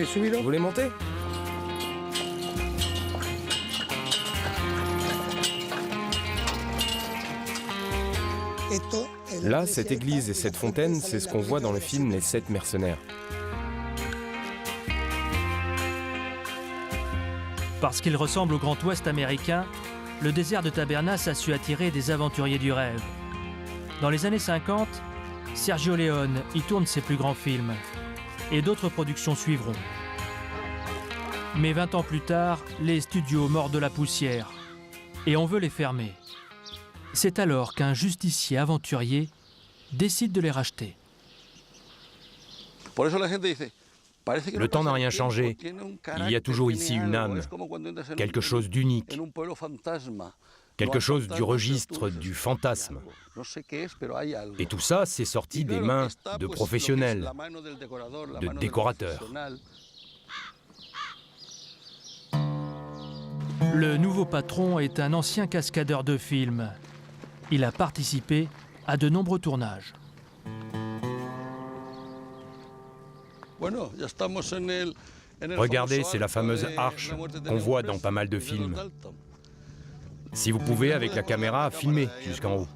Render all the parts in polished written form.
Vous voulez monter? Là, cette église et cette fontaine, c'est ce qu'on voit dans le film Les 7 mercenaires. Parce qu'il ressemble au Grand Ouest américain, le désert de Tabernas a su attirer des aventuriers du rêve. Dans les années 50, Sergio Leone y tourne ses plus grands films. Et d'autres productions suivront. Mais 20 ans plus tard, les studios mordent de la poussière. Et on veut les fermer. C'est alors qu'un justicier aventurier décide de les racheter. Le temps n'a rien changé. Il y a toujours ici une âme, quelque chose d'unique, quelque chose du registre du fantasme. Et tout ça, c'est sorti des mains de professionnels, de décorateurs. Le nouveau patron est un ancien cascadeur de films. Il a participé à de nombreux tournages. Regardez, c'est la fameuse arche qu'on voit dans pas mal de films. Si vous pouvez, avec la caméra, filmez jusqu'en haut.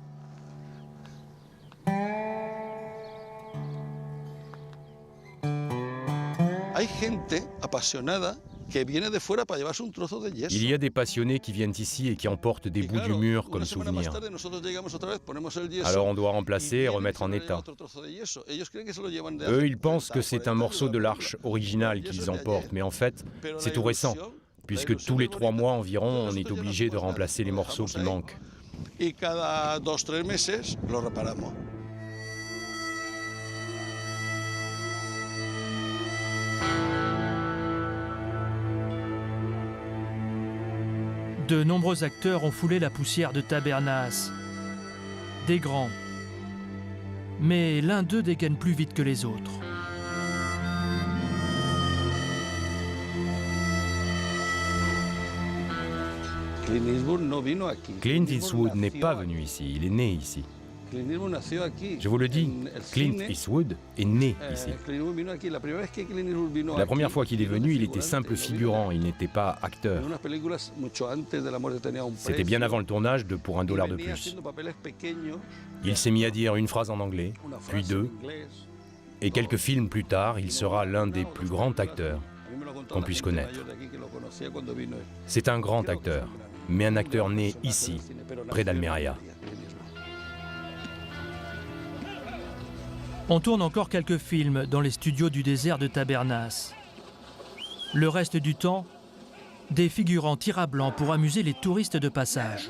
Il y a des passionnés qui viennent ici et qui emportent des bouts du mur comme souvenir. Alors on doit remplacer et remettre en état. Eux, ils pensent que c'est un morceau de l'arche originale qu'ils emportent, mais en fait, c'est tout récent, puisque tous les 3 mois environ, on est obligé de remplacer les morceaux qui manquent. De nombreux acteurs ont foulé la poussière de Tabernas. Des grands. Mais l'un d'eux dégaine plus vite que les autres. Clint Eastwood n'est pas venu ici, il est né ici. Je vous le dis, Clint Eastwood est né ici. La première fois qu'il est venu, il était simple figurant, il n'était pas acteur. C'était bien avant le tournage de Pour $1 de plus. Il s'est mis à dire une phrase en anglais, puis 2, et quelques films plus tard, il sera l'un des plus grands acteurs qu'on puisse connaître. C'est un grand acteur, mais un acteur né ici, près d'Almeria. On tourne encore quelques films dans les studios du désert de Tabernas. Le reste du temps, des figurants tirent à blanc pour amuser les touristes de passage.